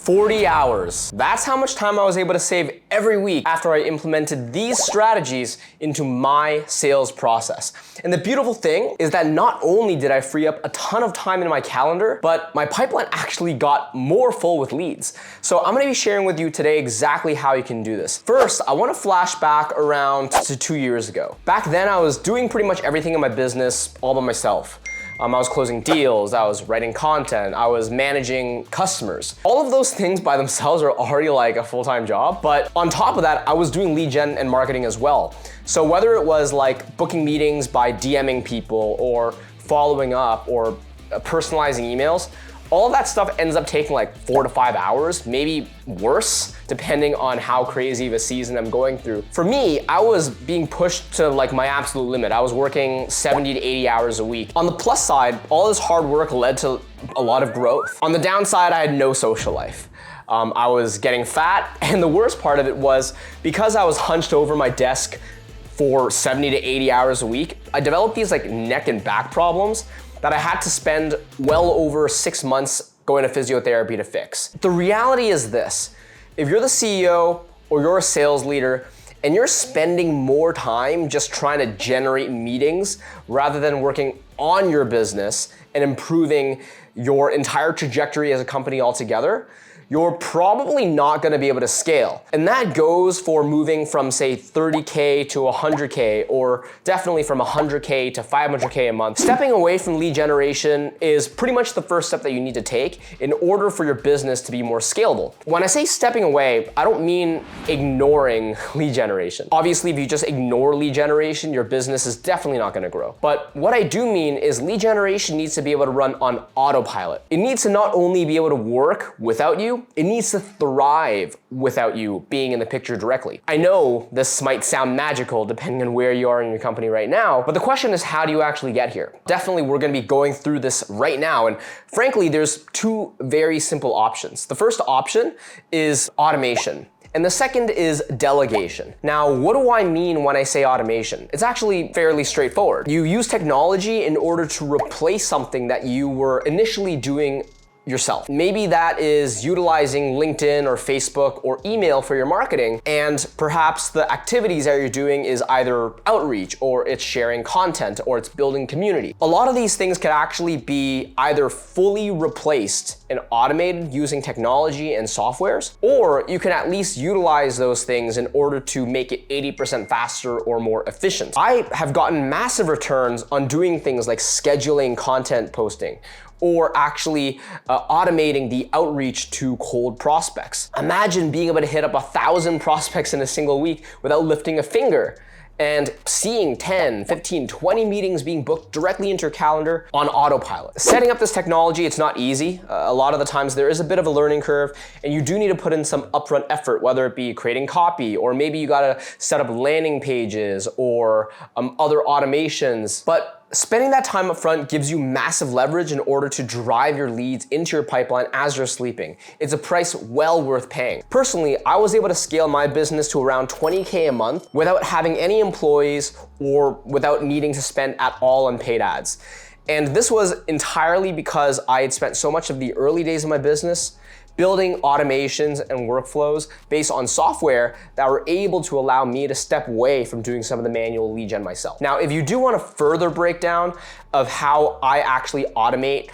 40 hours. That's how much time I was able to save every week after I implemented these strategies into my sales process. And the beautiful thing is that not only did I free up a ton of time in my calendar, but my pipeline actually got more full with leads. So I'm gonna be sharing with you today exactly how you can do this. First, I wanna flash back around to 2 years ago. Back then, I was doing pretty much everything in my business all by myself. I was closing deals, I was writing content, I was managing customers. All of those things by themselves are already like a full-time job, but on top of that, I was doing lead gen and marketing as well. So whether it was like booking meetings by DMing people or following up or personalizing emails, all of that stuff ends up taking like 4 to 5 hours, maybe worse, depending on how crazy of a season I'm going through. For me, I was being pushed to like my absolute limit. I was working 70 to 80 hours a week. On the plus side, all this hard work led to a lot of growth. On the downside, I had no social life. I was getting fat, and the worst part of it was because I was hunched over my desk for 70 to 80 hours a week, I developed these like neck and back problems that I had to spend well over 6 months going to physiotherapy to fix. The reality is this: if you're the CEO or you're a sales leader and you're spending more time just trying to generate meetings rather than working on your business and improving your entire trajectory as a company altogether, you're probably not gonna be able to scale. And that goes for moving from say 30K to 100K, or definitely from 100K to 500K a month. Stepping away from lead generation is pretty much the first step that you need to take in order for your business to be more scalable. When I say stepping away, I don't mean ignoring lead generation. Obviously, if you just ignore lead generation, your business is definitely not gonna grow. But what I do mean is lead generation needs to be able to run on autopilot. It needs to not only be able to work without you, it needs to thrive without you being in the picture directly. I know this might sound magical depending on where you are in your company right now, but the question is, how do you actually get here? Definitely, we're gonna be going through this right now, and frankly, there's two very simple options. The first option is automation, and the second is delegation. Now, what do I mean when I say automation? It's actually fairly straightforward. You use technology in order to replace something that you were initially doing yourself. Maybe that is utilizing LinkedIn or Facebook or email for your marketing, and perhaps the activities that you're doing is either outreach, or it's sharing content, or it's building community. A lot of these things can actually be either fully replaced and automated using technology and softwares, or you can at least utilize those things in order to make it 80% faster or more efficient. I have gotten massive returns on doing things like scheduling content posting, or actually automating the outreach to cold prospects. Imagine being able to hit up 1,000 prospects in a single week without lifting a finger, and seeing 10, 15, 20 meetings being booked directly into your calendar on autopilot. Setting up this technology, it's not easy. A lot of the times there is a bit of a learning curve, and you do need to put in some upfront effort, whether it be creating copy, or maybe you gotta set up landing pages or other automations. But spending that time up front gives you massive leverage in order to drive your leads into your pipeline as you're sleeping. It's a price well worth paying. Personally, I was able to scale my business to around 20K a month without having any employees or without needing to spend at all on paid ads. And this was entirely because I had spent so much of the early days of my business building automations and workflows based on software that were able to allow me to step away from doing some of the manual lead gen myself. Now, if you do want a further breakdown of how I actually automate,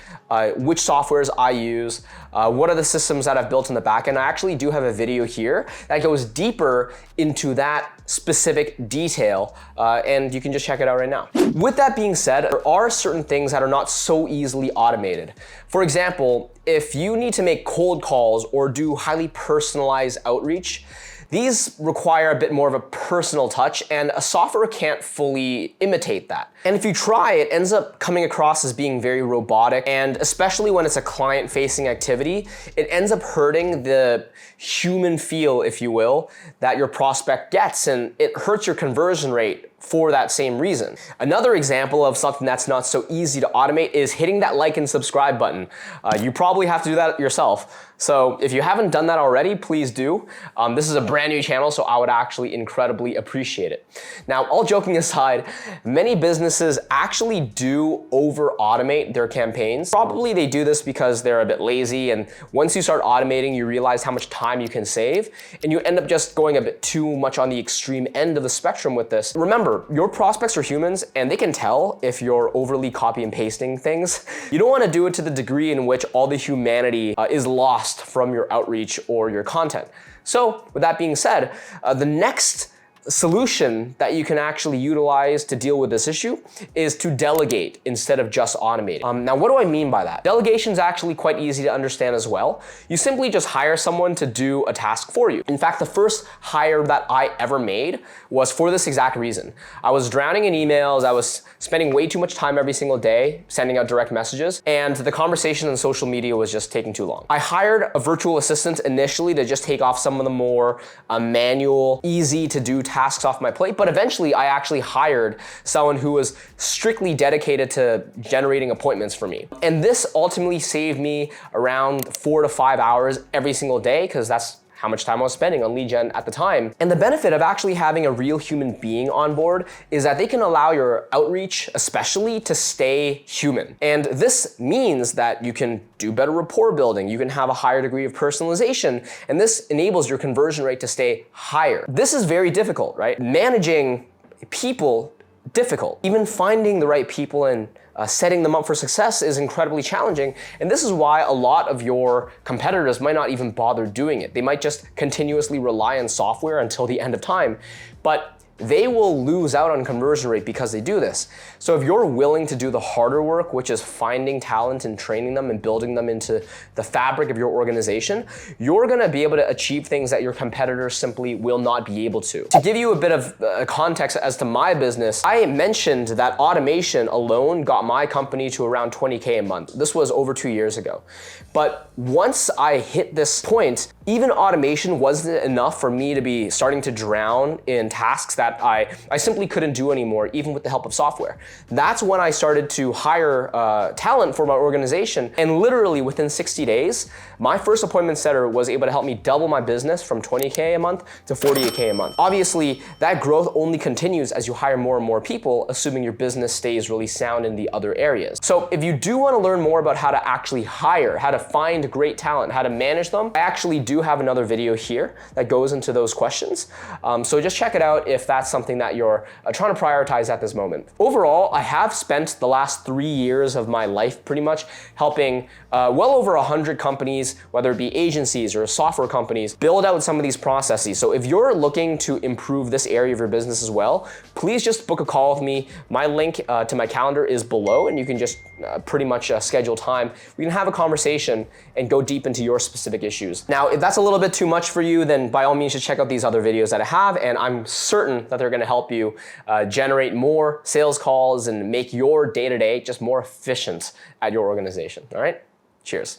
which softwares I use, what are the systems that I've built in the backend, I actually do have a video here that goes deeper into that specific detail, and you can just check it out right now. With that being said, there are certain things that are not so easily automated. For example, if you need to make cold calls or do highly personalized outreach, these require a bit more of a personal touch, and a software can't fully imitate that. And if you try, it ends up coming across as being very robotic, and especially when it's a client-facing activity, it ends up hurting the human feel, if you will, that your prospect gets, and it hurts your conversion rate for that same reason. Another example of something that's not so easy to automate is hitting that like and subscribe button. You probably have to do that yourself. So if you haven't done that already, please do. This is a brand new channel, so I would actually incredibly appreciate it. Now, all joking aside, many businesses businesses actually do over-automate their campaigns. Probably they do this because they're a bit lazy, and once you start automating, you realize how much time you can save, and you end up just going a bit too much on the extreme end of the spectrum with this. Remember, your prospects are humans, and they can tell if you're overly copy and pasting things. You don't want to do it to the degree in which all the humanity is lost from your outreach or your content. So with that being said, the next solution that you can actually utilize to deal with this issue is to delegate instead of just automating. Now, what do I mean by that? Delegation is actually quite easy to understand as well. You simply just hire someone to do a task for you. In fact, the first hire that I ever made was for this exact reason. I was drowning in emails. I was spending way too much time every single day sending out direct messages, and the conversation on social media was just taking too long. I hired a virtual assistant initially to just take off some of the more manual, easy to do tasks off my plate, but eventually I actually hired someone who was strictly dedicated to generating appointments for me. And this ultimately saved me around 4 to 5 hours every single day, because that's how much time I was spending on lead gen at the time. And the benefit of actually having a real human being on board is that they can allow your outreach, especially, to stay human. And this means that you can do better rapport building, you can have a higher degree of personalization, and this enables your conversion rate to stay higher. This is very difficult, right? Managing people, difficult. Even finding the right people and setting them up for success is incredibly challenging, and this is why a lot of your competitors might not even bother doing it. They might just continuously rely on software until the end of time, but they will lose out on conversion rate because they do this. So if you're willing to do the harder work, which is finding talent and training them and building them into the fabric of your organization, you're gonna be able to achieve things that your competitors simply will not be able to. To give you a bit of context as to my business, I mentioned that automation alone got my company to around 20K a month. This was over 2 years ago. But once I hit this point, even automation wasn't enough for me to be starting to drown in tasks that I simply couldn't do anymore, even with the help of software. That's when I started to hire talent for my organization, and literally within 60 days, my first appointment setter was able to help me double my business from 20K a month to 48K a month. Obviously, that growth only continues as you hire more and more people, assuming your business stays really sound in the other areas. So if you do want to learn more about how to actually hire, how to find great talent, how to manage them, I actually do have another video here that goes into those questions. So just check it out if that's something that you're trying to prioritize at this moment. Overall, I have spent the last 3 years of my life pretty much helping well over 100 companies, whether it be agencies or software companies, build out some of these processes. So if you're looking to improve this area of your business as well, please just book a call with me. My link to my calendar is below, and you can just pretty much schedule time. We can have a conversation and go deep into your specific issues. Now, if that's a little bit too much for you, then by all means, just check out these other videos that I have, and I'm certain that they're gonna help you generate more sales calls and make your day-to-day just more efficient at your organization, all right? Cheers.